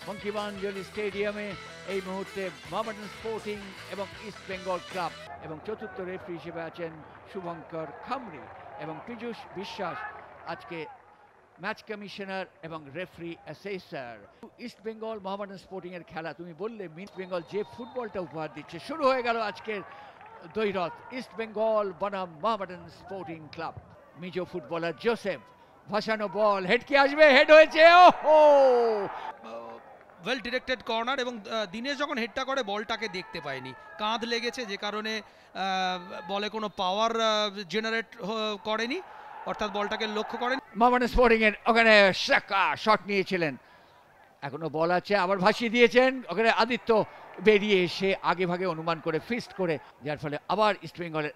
বঙ্কিমাঞ্জলি স্টেডিয়ামে এই মুহূর্তে মোহামেডান স্পোর্টিং এবং ইস্ট বেঙ্গল ক্লাব, এবং চতুর্থ রেফারি হিসেবে আছেন শুভঙ্কর খামরি এবং পীযূষ বিশ্বাস আজকে ম্যাচ কমিশনার এবং referee assessor. East Bengal Mohammedan sporting এর খেলা, তুমি বললে ইস্ট বেঙ্গল যে ফুটবলটা উপহার দিচ্ছে, শুরু হয়ে গেল আজকের দ্বৈরথ ইস্ট বেঙ্গল বনাম Mohammedan sporting club. Mizo footballer Joseph, ভাসানো বল, হেড কি আসবে, হেড হয়েছে, ওহো ওয়েল ডিরেক্টেড কর্নার, এবং দিনেশ যখন হেডটা করে বলটাকে দেখতে পায়নি, কাঁধ লেগেছে, যে কারণে বলে কোনো পাওয়ার জেনারেট করেনি, অর্থাৎ বলটাকে লক্ষ্য করেন। মোহামেডান স্পোর্টিং এর ওখানে শট নিয়েছিলেন, এখনো বল আছে, আবার ভাসিয়ে দিয়েছেন, ওখানে আদিত্য বেরিয়ে এসে আগে ভাগে অনুমান করে ফিস্ট করে, যার ফলে আবার ইস্ট বেঙ্গলের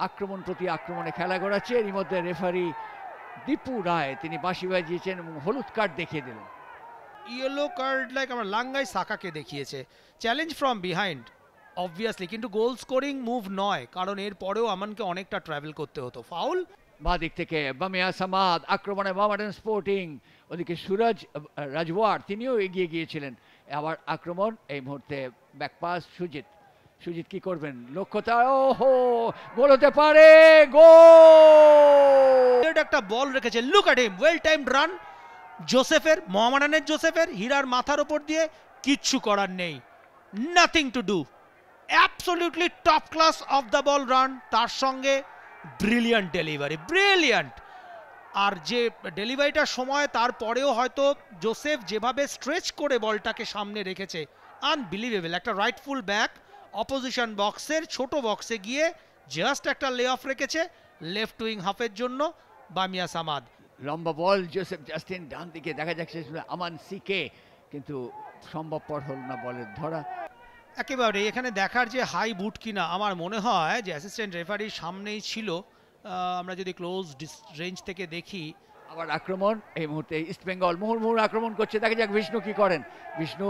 আক্রমণ প্রতি আক্রমণে খেলা গড়াচ্ছে। এরই মধ্যে রেফারি দীপু রায় তিনি বাঁশি বাজিয়েছেন এবং হলুদ কার্ড দেখিয়ে দিলেন। ইয়েলো কার্ড লাইক আমার লাঙ্গাই সাকাকে দেখিয়েছে, চ্যালেঞ্জ ফ্রম বিহাইন্ড অবভিয়াসলি, কিন্তু গোল স্কোরিং মুভ নয়, কারণ এর পরেও আমানকে অনেকটা ট্রাভেল করতে হতো। ফাউল বাঁ দিক থেকে বামিয়া সামাদ, আক্রমণে মোহামেডান স্পোর্টিং, ওদিকে সুরজ রাজওয়ার তিনিও এগিয়ে গিয়েছিলেন। আবার আক্রমণ, এই মুহূর্তে ব্যাকপাস সুজিত কি করবেন, লক্ষ্যতা, ওহো গোল হতে পারে, গোল! একটা বল রেখেছে, look at him, well timed run জোসেফের, মোহামেডানের জোসেফের, হীরার মাথার উপর দিয়ে, কিচ্ছু করার নেই, nothing to do, absolutely top class of the ball run, তার সঙ্গে ব্রিলিয়ান্ট ডেলিভারি, ব্রিলিয়ান্ট। আর যে ডেলিভারিটার সময় তারপরেও হয়তো জোসেফ যেভাবে স্ট্রেচ করে বলটাকে সামনে রেখেছে, আনবিলিভেবল। একটা রাইটফুল ব্যাক অপোজিশন বক্সের ছোট বক্সে গিয়ে জাস্ট একটা লে অফ রেখেছে লেফট উইং হাফের জন্য বামিয়া সামাদ। লম্বা বল, জোসেফ জাস্টিন ডান দিকে, দেখা যাচ্ছে আমান সিকে, কিন্তু সম্ভবপর হল না বলের ধরা। একেবারে এখানে দেখার যে হাই বুট কিনা, আমার মনে হয় যে অ্যাসিস্ট্যান্ট রেফারির সামনেই ছিল। আমরা যদি ক্লোজ রেঞ্জ থেকে দেখি, আবার আক্রমণ, এই মুহূর্তে ইস্ট বেঙ্গল মুহুর্মুহু আক্রমণ করছে, দেখা যাক বিষ্ণু কি করেন। বিষ্ণু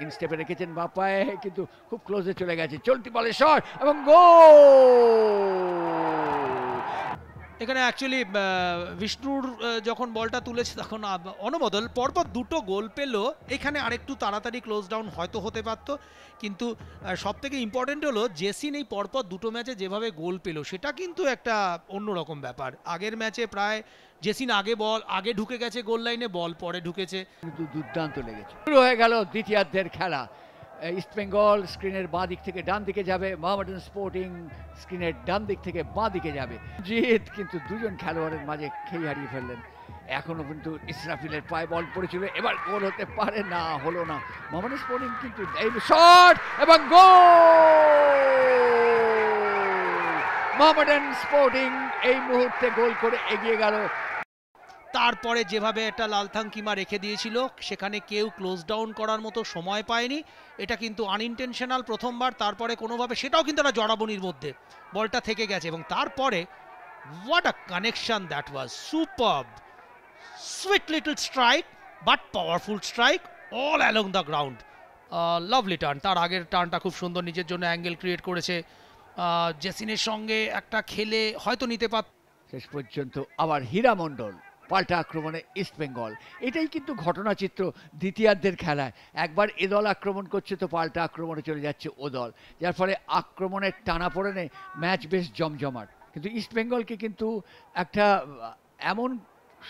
ইনস্টেপে রেখেছেন বাঁ পায়ে, কিন্তু খুব ক্লোজে চলে গেছে, চলতি বলে শট এবং গোল! এখানে অ্যাকচুয়ালি বিষ্ণুর যখন বলটা তুলেছে তখন অনবদল পরপর দুটো গোল পেল, এখানে আরেকটু তাড়াতাড়ি ক্লোজ ডাউন হয়তো হতে পারতো, কিন্তু সব থেকে ইম্পর্টেন্ট হলো জেসিন এই পরপর দুটো ম্যাচে যেভাবে গোল পেল, সেটা কিন্তু একটা অন্যরকম ব্যাপার। আগের ম্যাচে প্রায় জেসিন আগে ঢুকে গেছে গোল লাইনে, বল পরে ঢুকেছে, কিন্তু দুর্দান্ত লেগেছে। শুরু হয়ে গেল দ্বিতীয়ার্ধের খেলা। ইস্ট বেঙ্গল স্ক্রিনের বাঁ দিক থেকে ডান দিকে যাবে, মোহামেডান স্পোর্টিং স্ক্রিনের ডান দিক থেকে বাঁ দিকে যাবে। জিত কিন্তু দুজন খেলোয়াড়ের মাঝে খেই হারিয়ে ফেললেন। এখনো কিন্তু ইসরাফিলের পায়ে বল পড়েছিল, এবার গোল হতে পারে না, হলো না। মোহামেডান স্পোর্টিং কিন্তু এই শট এবং গোল! মোহামেডান স্পোর্টিং এই মুহূর্তে গোল করে এগিয়ে গেল। তারপরে যেভাবে একটা লালথাঙ্কিমা রেখে দিয়েছিল, সেখানে কেউ ক্লোজ ডাউন করার মতো সময় পায়নি। এটা কিন্তু আনইনটেনশনাল প্রথমবার, তারপরে কোনোভাবে সেটাও কিন্তু একটা জড়াবনির মধ্যে বলটা থেকে গেছে, এবং তারপরে what a connection that was, superb, sweet little strike but powerful strike all along the ground. Lovely turn, তার আগের টার্নটা খুব সুন্দর, নিজের জন্য অ্যাঙ্গেল ক্রিয়েট করেছে, জেসিনের সঙ্গে একটা খেলে হয়তো নিতে পারত। শেষ পর্যন্ত আবার হীরা মণ্ডল, পাল্টা আক্রমণে ইস্ট বেঙ্গল। এটাই কিন্তু ঘটনাচিত্র দ্বিতীয়ার্ধের খেলায়, একবার এ দল আক্রমণ করছে তো পাল্টা আক্রমণে চলে যাচ্ছে ও দল, যার ফলে আক্রমণের টানাপোড়েনে ম্যাচ বেশ জমজমাট। কিন্তু ইস্ট বেঙ্গলকে কিন্তু একটা এমন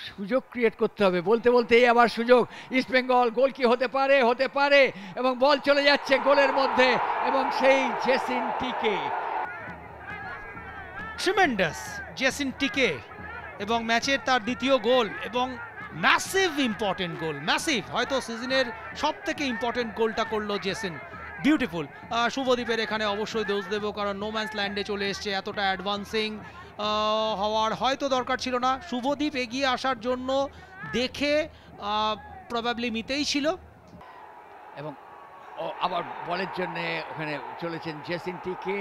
সুযোগ ক্রিয়েট করতে হবে, বলতে বলতেই আবার সুযোগ, ইস্ট বেঙ্গল গোল কি হতে পারে, এবং বল চলে যাচ্ছে গোলের মধ্যে, এবং সেই জেসিন টিকে, ট্রিমেন্ডাস জেসিন টিকে, এবং ম্যাচের তার দ্বিতীয় গোল, এবং ম্যাসিভ ইম্পর্টেন্ট গোল, ম্যাসিভ, হয়তো সিজনের সব থেকে ইম্পর্টেন্ট গোলটা করলো জেসিন, বিউটিফুল। শুভদীপের এখানে অবশ্যই দোষ দেবো, কারণ নো ম্যান্স ল্যান্ডে চলে এসছে, এতটা অ্যাডভান্সিং হওয়ার হয়তো দরকার ছিল না। শুভদীপ এগিয়ে আসার জন্য দেখে প্রবাবলি মিতেই ছিল, এবং আবার বলের জন্য ওখানে চলেছেন জেসিন টিকে,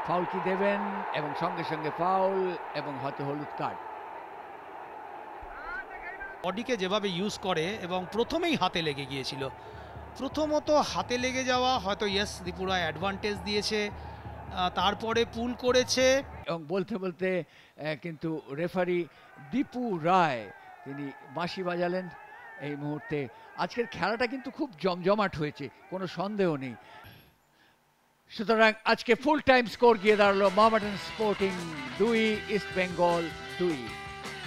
ফাউল কি দেবেন, এবং সঙ্গে সঙ্গে ফাউল এবং হয়তো হলুদ কার্ড। বডিকে যেভাবে ইউজ করে, এবং প্রথমেই হাতে লেগে গিয়েছিল, প্রথমত হাতে লেগে যাওয়া হয়তো ইয়েস ত্রিপুরা অ্যাডভান্টেজ দিয়েছে, তারপরে পুল করেছে, এবং বলতে বলতে কিন্তু রেফারি দীপু রায় তিনি বাঁশি বাজালেন, এই মুহূর্তে আজকের খেলাটা কিন্তু খুব জমজমাট হয়েছে, কোনো সন্দেহ নেই। সুতরাং আজকে ফুল টাইম স্কোর গিয়ে দাঁড়ালো মোহামেডান স্পোর্টিং 2, ইস্ট বেঙ্গল 2।